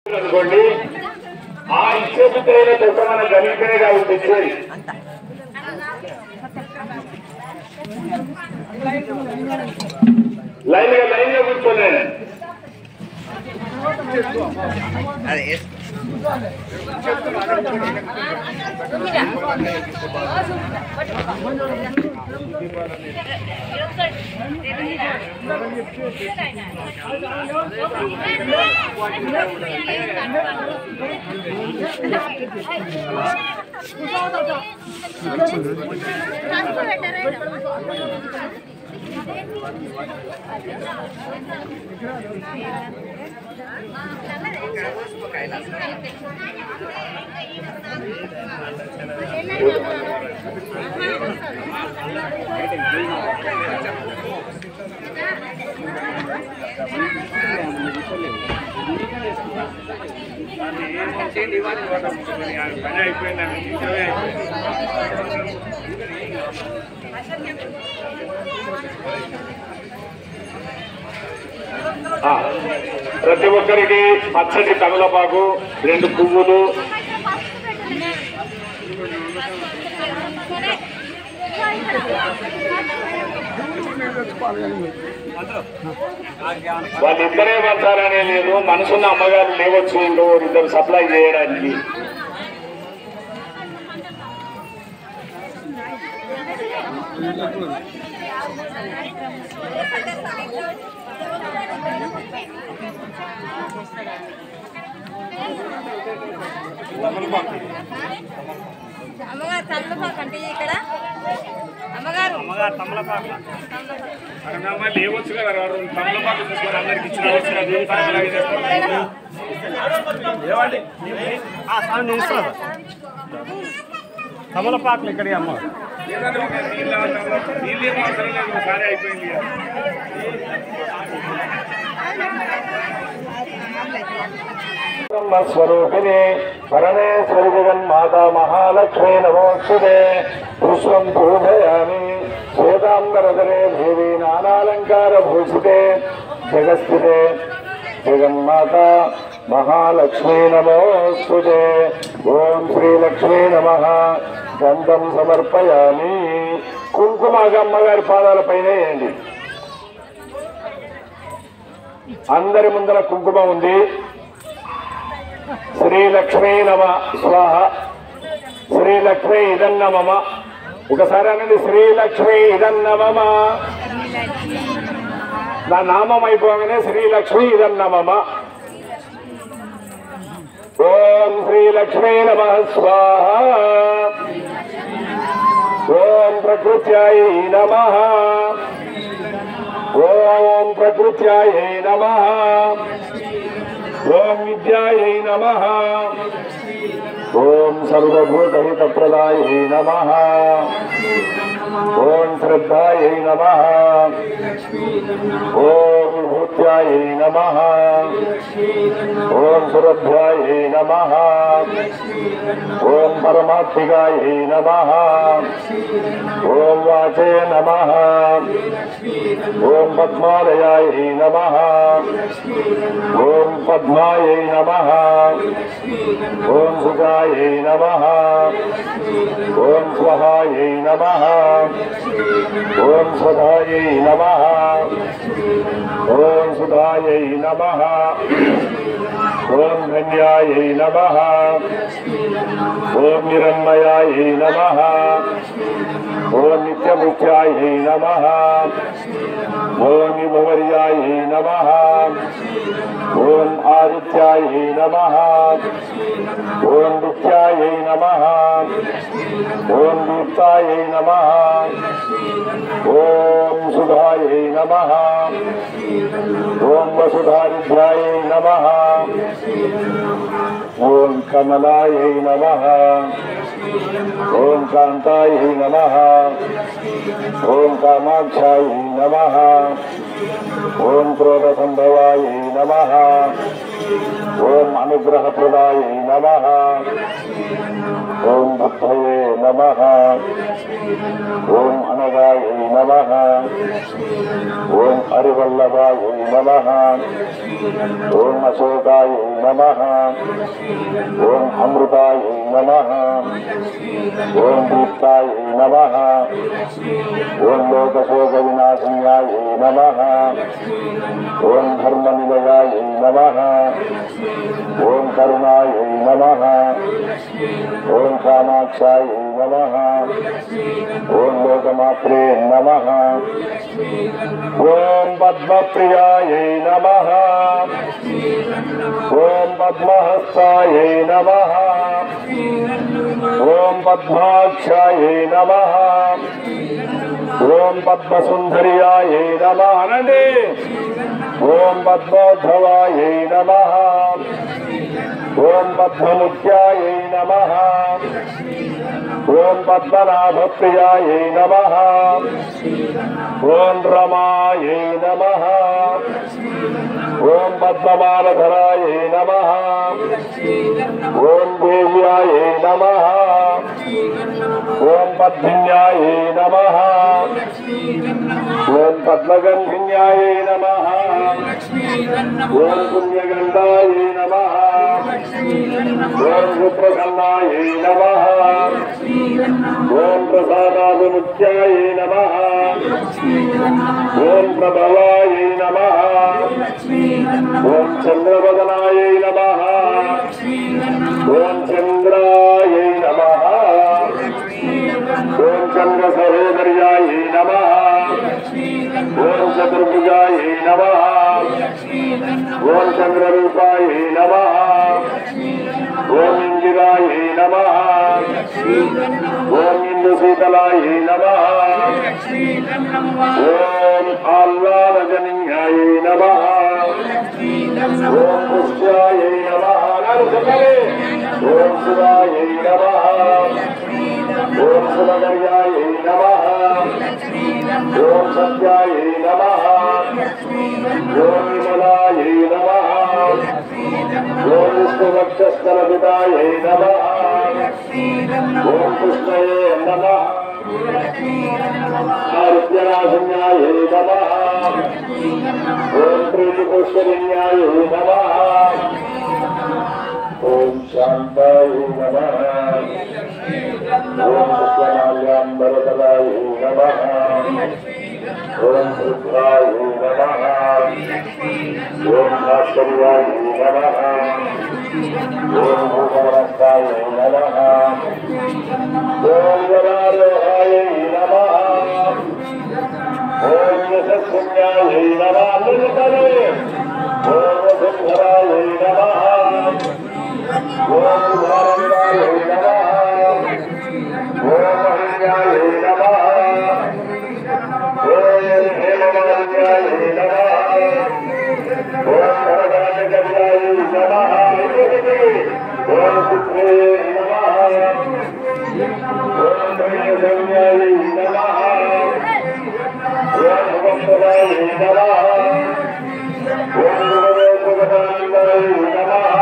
అనుకోండి ఆ ఇచ్చేసుకైన తొక్క మన గణితనే కాదు తెచ్చేది లైన్ గా కూర్చోలేను ప్రతి ఒక్కరికి పచ్చటి తమలపాకు 2 పువ్వులు వాళ్ళిద్దరే పడతారనే లేదు మనసున్న అమ్మగారు లేవచ్చు ఇద్దరు సప్లై చేయడానికి అమ్మగారు తమలపాకు అంటే ఇక్కడ అమ్మగారు తమలపాకు లేవచ్చు కదా తమలపాకు తీసుకొని అందరికి ఇచ్చిన తమలపాకులు ఇక్కడ అమ్మ అయిపోయింది స్వరూపిణి పరమేశ్వరి జగన్మాతా మహాలక్ష్మీ నమోస్తుతే పుష్పం పూజయామి శ్వేతాంబరధరే దేవి నానాలంకార భూషితే జగస్థితే జగన్మాత మహాలక్ష్మీ నమోస్తుతే ఓం శ్రీలక్ష్మీ నమః గంధం సమర్పయామి కుంకుమగా అమ్మగారి పాదాలపైన వేయండి అందరి ముందర కుంకుమ ఉంది శ్రీలక్ష్మీ నమ స్వాహ శ్రీలక్ష్మీ ఇదన్న మమ ఒకసారి అనండి శ్రీలక్ష్మీ ఇదన్న మమ నా నామం అయిపోగానే శ్రీలక్ష్మీ ఇదన్న మమ ఓం శ్రీలక్ష్మీ నమ స్వాహ ఓం ప్రకృత్యాయై నమః ఓం ప్రకృత్యాయై నమః ఓం విద్యాయై నమః ఓం సర్వభూతహితప్రదాయై నమః ఓం శ్రద్ధాయై నమః ఓం విభూత్యాయై నమః ఓం సురభ్యాయై నమః ఓం పరమాత్మికాయై నమః ఓం వాచే నమః ఓం పద్మాలయాయై నమః ఓం పద్మాయై నమః ఓం సుఖాయై నమః ఓం స్వహాయై నమః ఓం స్వధాయై నమః ఓం సుధాయై నమః ఓం ధన్యాయై నమః ఓం నిరన్మయాయై నమః ఓం నిత్యముఖ్యాయై నమః ఓం విభవర్యాయై నమః ఓం ఆదిత్యాయై నమః ఓం నిత్యాయై నమః ఓం దీప్తాయై నమః ఓం సుధాయై నమః ఓం వసుధారిధ్యాయై నమః ఓం కమలాయై నమః ఓం కాంతాయై నమః ఓం కామాక్షాయై నమః ఓం క్రోధ సంభవాయ నమః. ఓం అనుగ్రహప్రదాయ నమః. ఓం బుద్ధయే నమః. ఓం అనగాయ నమః. ఓం హరివల్లభాయ నమః. ఓం అశోకాయ నమః. ఓం అమృతాయ నమః. ఓం దీప్తాయ నమః. ఓం లోకశోక వినాశన్యాయ నమః. ఓం ధర్మనిలయాయ నమః. ఓం కరుణాయ నమః. ఓం కామాక్షాయ నమః. ఓం లోకమాత్రే నమః. ఓం పద్మప్రియాయ నమః. ఓం పద్మహస్తాయ నమః. ఓం పద్మాక్షాయ నమః. ఓం పద్మసుందర్యాయ నమః. అనండి. ఓం పద్మోద్ధవాయ నమః. ఓం పద్మముఖ్యాయ నమః. ఓం పద్మనాభప్రియాయ నమః. ఓం రమాయ నమః. ఓం పద్మమాలధరాయ నమః. ఓం దేవ్యాయ నమః. ఓం పద్మిన్యాయ నమః. ఓం పద్మగంధిన్యాయ నమః. ఓం పుణ్యగంధాయ నమః. ఓం సుప్రసన్నాయ నమః. ఓం ప్రసాదాభిముఖ్యాయ నమః. ఓం ప్రభవాయ నమః. ఓం చంద్రవదనాయ నమః. ఓం చంద్రాయ నమః. ఓం చంద్ర సహోదర్యాయ నమః. ఓం చతుర్భుజాయ నమః. ఓం చంద్రరూపాయ నమః. ఓం ఇందిరాయ నమః. ఓం ఇందుశీతలాయ నమః. ఓం ఆహ్లాదజన్యాయ నమః. ఓం పుష్యాయ నమః. ఓం శివాయ నమః. ఓం శుభగర్యాయ నమః. ఓం సత్యాయ నమః. ఓం విమలాయ నమః. ఓం విష్ణువక్షస్థలపితాయ నమః. ఓం కృష్ణయే నమః. ఆరుద్యనాశన్యాయ నమః. ఓం ప్రీతిపుష్కరిణ్యాయ నమః. ఓం శాంతాయ నమః. ఓం పుష్పమాల్యాంబరతరాయ నమః. ఓం రుద్రాయ నమః. ఓం భాస్కర్యాయ నమః. ఓం భూతవనస్థాయ నమః. ఓం వరారోహాయ నమః. ఓం యశస్సున్యాయ నమః. ఓం వసుంధరాయ నమః. ఓం ధారణాయ నమః. ఓం మహిళాయ నమః. ఓం హేమమాల్యాయ నమః. ఓం వరదానగర్యాయ నమః. ఓం పుత్రే నమః. ఓం ప్రియసౌమ్యాయ నమః. ఓం భక్తరాయ నమః. ఓం గురుదేవగతాయ నమః.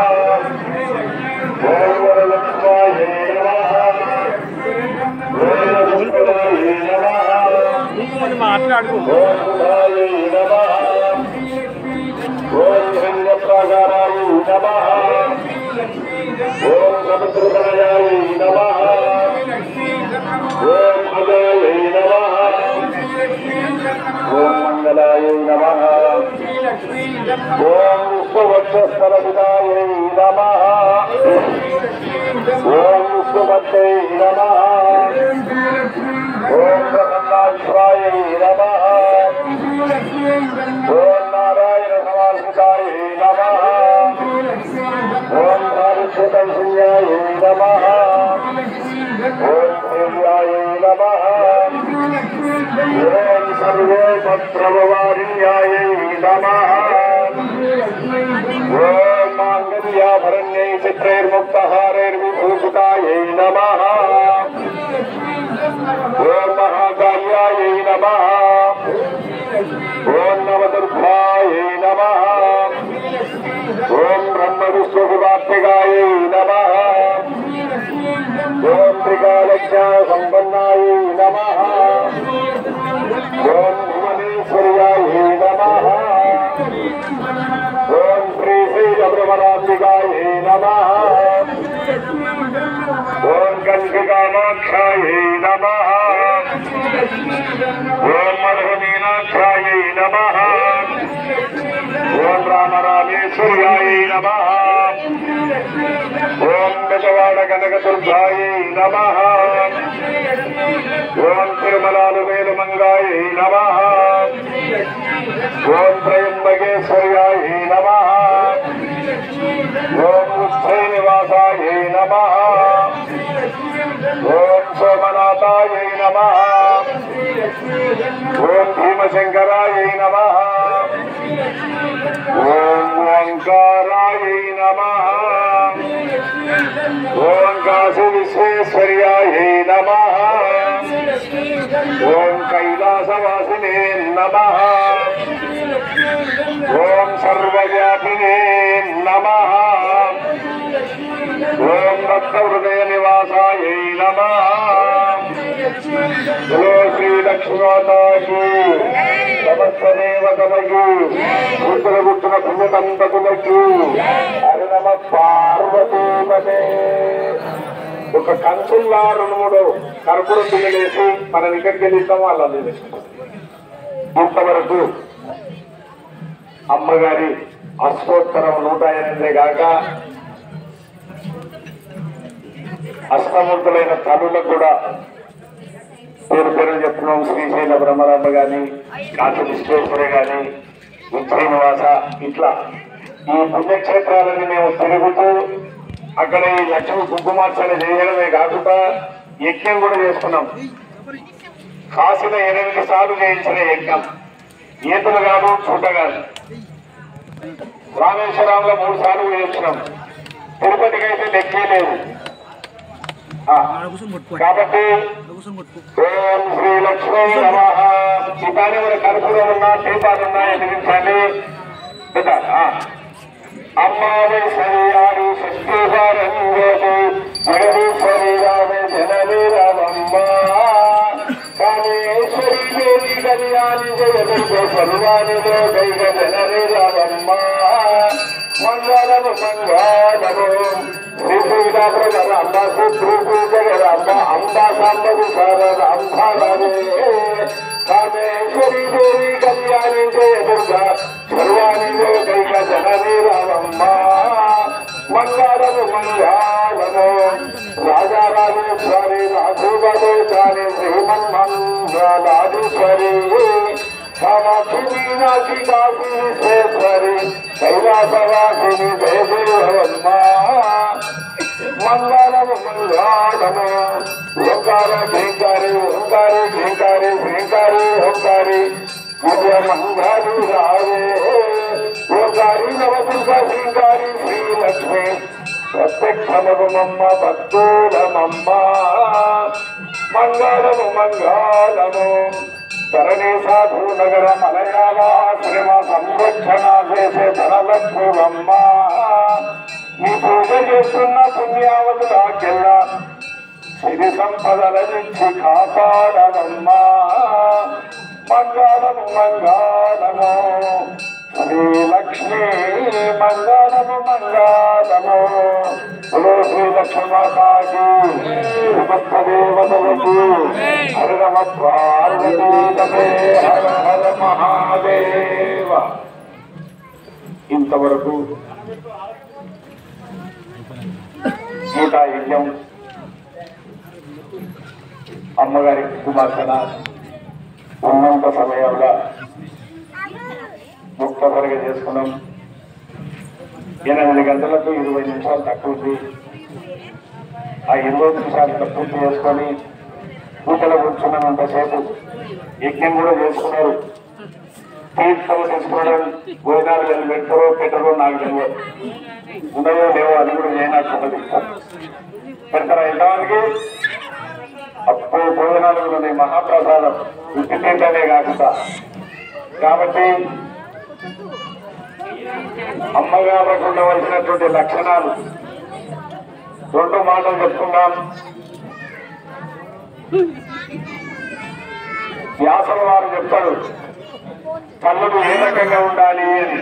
ఓం వరలక్ష్మాయ నమః. ఓం వసుంధరాయ నమః. మాట్లాడు. ఓం సుధాయ నమః. ఓం హిరణ్యప్రాకారాయ నమః. ఓం సముద్రతనయాయ నమః. ఓం అజాయ నమః. ఓం మంగళాయ నమః. ఓం విష్ణువక్షస్థలపితాయ నమః. ఓం విష్ణుపత్యై నమః. ఓం ప్రసన్నాశ్రాయ నమః. ఓం నారాయణ సమాశ్రితాయ నమః. ఓం భారతశన్యాయ నమః. ఓం దేవ్యాయ నమః. ఓం సర్వేపత్రవారిణ్యాయ నమః. ఓం మాంగళ్యాభరణ్యై చిత్రైర్ముక్తహారైర్విభూషితాయై నమః. ఓం మహాకాళ్యాయ నమః. ఓం నవ త్రికాలాంబికాయై నమః ఓం త్రికాలజ్ఞా సంపన్నాయై నమః ఓం భువనేశ్వర్యాయై నమః ఓం శ్రీశైలభ్రమరాంబికాయై నమః ఓం కంచికామాక్షాయై నమః ఓం మధుమీనాక్షాయై నమః ఓం రామరామేశ్వర్యాయై నమః ఓం గజవాడ కనకదుర్గాయై నమః ఓం తిరుమలాలువేలుమంగాయై నమః ఓం త్రయంబకేశ్వర్యాయై నమః ఓం ఉచ్చైనివాసాయై నమః ఓం సోమనాథాయై నమః ఓం భీమశంకరాయై నమః ఓం ఓంకారాయై నమః ఓం కాశీ విశ్వేశ్వర్యాయై నమః ఓం కైలాసవాసినే నమః ఓం సర్వవ్యాపినే నమః ఓం భక్తహృదయ నివాసాయై నమః ఓ శ్రీ లక్ష్మీమాతాకి సమస్త దేవతలకి రుద్రగుట్టున పుణ్యదంపతులకి హరి నమ పార్వతీపతే. ఒక కంచుల్లా 2-3 కర్పూరం బియ్యలేసి మన ఇక్కడికి వెళ్ళిస్తాం వాళ్ళు ఇంతవరకు అమ్మగారి అష్టోత్తరం 108 గాక అష్టమూర్తులైన తల్లులకు కూడా పేరు పేరు చెప్తున్నాం. శ్రీశైల బ్రహ్మరాంబ గాని, కాశీ విశ్వేశ్వరి గాని, శ్రీనివాస, ఇట్లా ఈ పుణ్యక్షేత్రాలని మేము తిరుగుతూ అక్కడ ఈ లక్ష్మి కుంకుమార్చన చేయడమే కాకుండా యజ్ఞం కూడా చేసుకున్నాం. కాశీలో 8 సార్లు చేయించిన యజ్ఞం, ఈతలు కాదు చూట కాదు. రామేశ్వరంలో 3 సార్లు చేయించినాం. తిరుపతికి అయితే లెక్కే లేదు. కాబట్టి ఓం శ్రీ లక్ష్మీ నమః. ఇలానే మన కర్పూరం ఉన్నా దీపాలు ఉన్నా ఎదిరించాలి. అమ్మావేశ్వరి ఆడి శక్తివారంగోటి జగదీశ్వరి రామే జననీ రామమ్మ కామేశ్వరి దేవి కళ్యాణి జగదుర్గ సర్వానిలో దైవ జననీ రామమ్మ మంగళము మంగళము శ్రీ సీతాప్రజల అమ్మ శ్రీ జగదమ్మ అంబ సాంబది శారద అంబాలే కామేశ్వరి దేవి కళ్యాణి జయదుర్గ సర్వానిలో దైవ జననీ రామమ్మ మంగళము మంగళము రాజారాజేశ్వరి రాఘువదేశాని శ్రీమన్మంగళాధీశ్వరి కామాక్షి మీనాక్షి కాశీ విశ్వేశ్వరి కైలాసవాసిని జయదేవమ్మ మంగళము మంగళము ఓంకార శ్రీంకారి ఓంకారి శ్రీంకారి శ్రీంకారి ఓంకారి విజయ మంగారి రావే ఓంకారి నవదుర్గ శ్రీంకారి శ్రీలక్ష్మి ప్రత్యక్షమమ్మ భక్తులమమ్మ మంగళము మంగళము ధరణి సాధు నగర మలయాళాశ్రమ సంరక్షణ చేసే ధనలక్ష్మమ్మ నీ పూజ చేస్తున్న పుణ్యావతులాకెల్లా సిరి సంపదలనిచ్చి కాపాడవమ్మా మంగళము మంగళము శ్రీలక్ష్మీ మంగళము మంగళము శ్రీ లక్ష్మీమాతాకి సమస్త దేవతలకు హరి నమ పార్వతీపతే హర హర మహాదేవ. ఇంతవరకు గీతా యజ్ఞం అమ్మగారి కుమార్తెన ఉన్నంత సమయంలో ముక్తపరిగా చేసుకున్నాం. 8 గంటలకు 20 నిమిషాలు తక్కువ ఉంది. ఆ 20 నిమిషాలు పూర్తి చేసుకొని పూతలో కూర్చున్నంతసేపు యజ్ఞం కూడా చేసుకున్నారు. తీర్థం చేసుకోవడం భోజనాలు వెళ్ళి పెడతారో పెట్టరో నాకు తెలియదు, ఉన్నాయో లేవో అది కూడా చేయనట్టు పెడతారా ఎంతమందికి. అప్పుడు భోజనాలు కూడా ఉన్నాయి, మహాప్రసాదం ఉత్తి తింటనే కాకుండా. కాబట్టి అమ్మగారికి ఉండవలసినటువంటి లక్షణాలు రెండు మాటలు చెప్తున్నాం. వ్యాసుల వారు చెప్తారు కన్నులు ఏ రకంగా ఉండాలి అని.